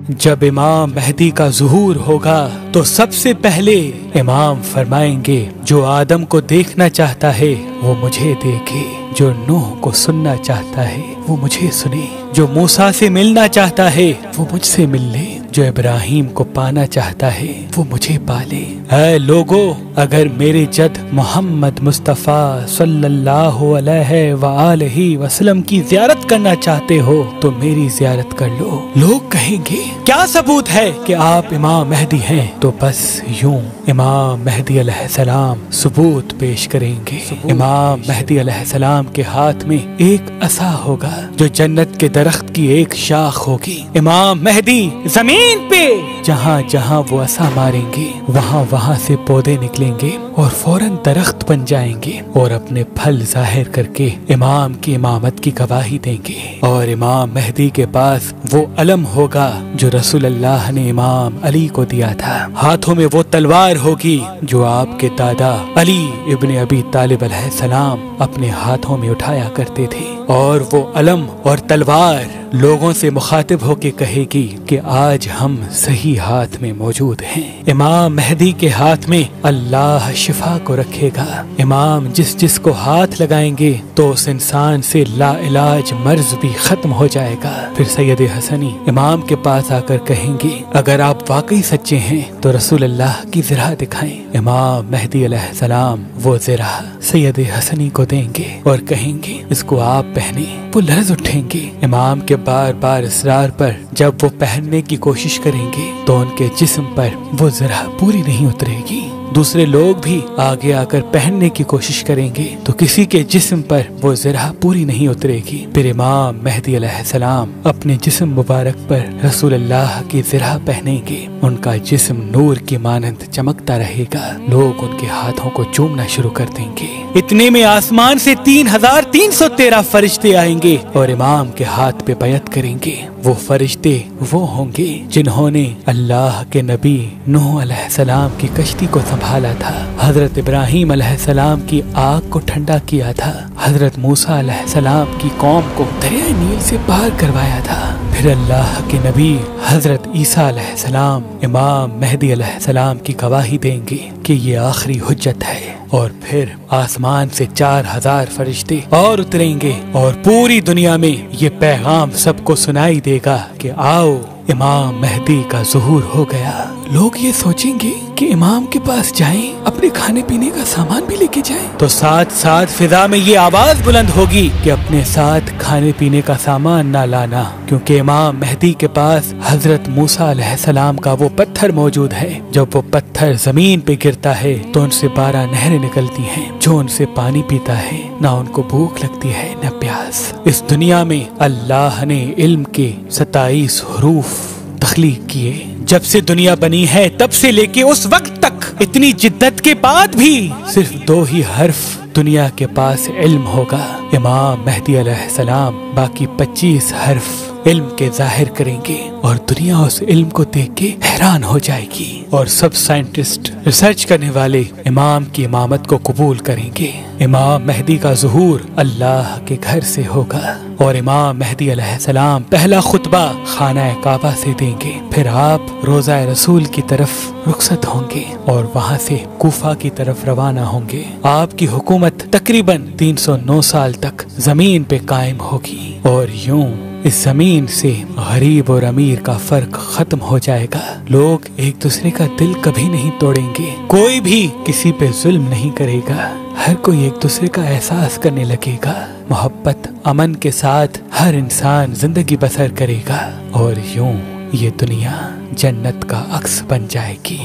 جب امام مہدی کا ظہور ہوگا تو سب سے پہلے امام فرمائیں گے جو آدم کو دیکھنا چاہتا ہے وہ مجھے دیکھے، جو نوح کو سننا چاہتا ہے وہ مجھے سنے، جو موسیٰ سے ملنا چاہتا ہے وہ مجھ سے مل لے، جو ابراہیم کو پانا چاہتا ہے وہ مجھے پالے۔ اے لوگو، اگر میرے جد محمد مصطفیٰ صلی اللہ علیہ وآلہ وسلم کی زیارت کرنا چاہتے ہو تو میری زیارت کر لو۔ لوگ کہیں گے کیا ثبوت ہے کہ آپ امام مہدی ہیں؟ تو بس یوں امام مہدی علیہ السلام ثبوت پیش کریں گے۔ امام مہدی علیہ السلام کے ہاتھ میں ایک عصا ہوگا جو جنت کے درخت کی ایک شاخ ہوگی۔ امام مہدی زمین پہ جہاں جہاں وہ عصا ماریں گے وہاں سے پودے نکلیں گے اور فوراً درخت بن جائیں گے اور اپنے پھل ظاہر کر کے امام کی امامت کی گواہی دیں گے۔ اور امام مہدی کے پاس وہ علم ہوگا جو رسول اللہ نے امام علی کو دیا تھا۔ ہاتھوں میں وہ تلوار ہوگی جو آپ کے دادا علی ابن ابی طالب علیہ السلام اپنے ہاتھوں میں اٹھایا کرتے تھے، اور وہ علم اور تلوار لوگوں سے مخاطب ہو کے کہے گی کہ آج ہم صحیح ہاتھ میں موجود ہیں۔ امام مہدی کے ہاتھ میں اللہ شفا کو رکھے گا۔ امام جس کو ہاتھ لگائیں گے تو اس انسان سے لا علاج مرض بھی ختم ہو جائے گا۔ پھر سید حسنی امام کے پاس آ کر کہیں گے اگر آپ واقعی سچے ہیں تو رسول اللہ کی زرہ دکھائیں۔ امام مہدی علیہ السلام وہ زرہ سید حسنی کو دیں گے اور کہیں گے اس کو آپ پہنے۔ وہ لرز اٹھیں گے۔ امام کے بار بار اصرار پر جب وہ پہننے کی کوشش کریں گے تو ان کے جسم پر وہ زرہ پوری نہیں اترے گی۔ دوسرے لوگ بھی آگے آ کر پہننے کی کوشش کریں گے تو کسی کے جسم پر وہ زرہ پوری نہیں اترے گی۔ پھر امام مہدی علیہ السلام اپنے جسم مبارک پر رسول اللہ کی زرہ پہنیں گے۔ ان کا جسم نور کی مانند چمکتا رہے گا۔ لوگ ان کے ہاتھوں کو چومنا شروع کر دیں گے۔ اتنے میں آسمان سے 3313 فرشتے آئیں گے اور امام کے ہاتھ پہ بیعت کریں گے۔ وہ فرشتے وہ ہوں گے جنہوں نے اللہ کے نبی نوح علیہ السلام کی کشتی کو سنبھالا تھا، حضرت ابراہیم علیہ السلام کی آگ کو ٹھنڈا کیا تھا، حضرت موسیٰ علیہ السلام کی قوم کو دریائے نیل سے پار کروایا تھا۔ پھر اللہ کے نبی حضرت عیسیٰ علیہ السلام امام مہدی علیہ السلام کی گواہی دیں گے کہ یہ آخری حجت ہے، اور پھر آسمان سے 4000 فرشتے اور اتریں گے اور پوری دنیا میں یہ پیغام سب کو سنائی دے گا کہ آؤ امام مہدی کا ظہور ہو گیا۔ لوگ یہ سوچیں گے کہ امام کے پاس جائیں، اپنے کھانے پینے کا سامان بھی لے کے جائیں، تو ساتھ ساتھ فضا میں یہ آواز بلند ہوگی کہ اپنے ساتھ کھانے پینے کا سامان نہ لانا، کیونکہ امام مہدی کے پاس حضرت موسیٰ علیہ السلام کا وہ پتھر موجود ہے۔ جب وہ پتھر زمین پہ گرتا ہے تو ان سے 12 نہریں نکلتی ہیں، جو ان سے پانی پیتا ہے نہ ان کو بھوک لگتی ہے نہ پیاس۔ اس دنیا میں اللہ نے علم کے 27 حروف تخلیق کیے۔ جب سے دنیا بنی ہے تب سے لے کے اس وقت تک اتنی جدت کے بعد بھی صرف 2 ہی حرف دنیا کے پاس علم ہوگا، امام مہدی علیہ السلام۔ باقی 25 حرف علم کے ظاہر کریں گے اور دنیا اس علم کو دیکھ کے حیران ہو جائے گی، اور سب سائنٹسٹ ریسرچ کرنے والے امام کی امامت کو قبول کریں گے۔ امام مہدی کا ظہور اللہ کے گھر سے ہوگا، اور امام مہدی علیہ السلام پہلا خطبہ خانہ کعبہ سے دیں گے۔ پھر آپ روضہ رسول کی طرف رخصت ہوں گے اور وہاں سے کوفہ کی طرف روانہ ہوں گے۔ آپ کی حکومت تقریباً 309 سال تک زمین پہ قائم ہوگی، اور یوں اس زمین سے غریب اور امیر کا فرق ختم ہو جائے گا۔ لوگ ایک دوسرے کا دل کبھی نہیں توڑیں گے، کوئی بھی کسی پہ ظلم نہیں کرے گا، ہر کوئی ایک دوسرے کا احساس کرنے لگے گا، محبت امن کے ساتھ ہر انسان زندگی بسر کرے گا، اور یوں یہ دنیا جنت کا عکس بن جائے گی۔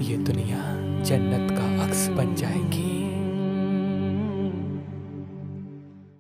یہ دنیا جنت کا عکس بن جائے گی۔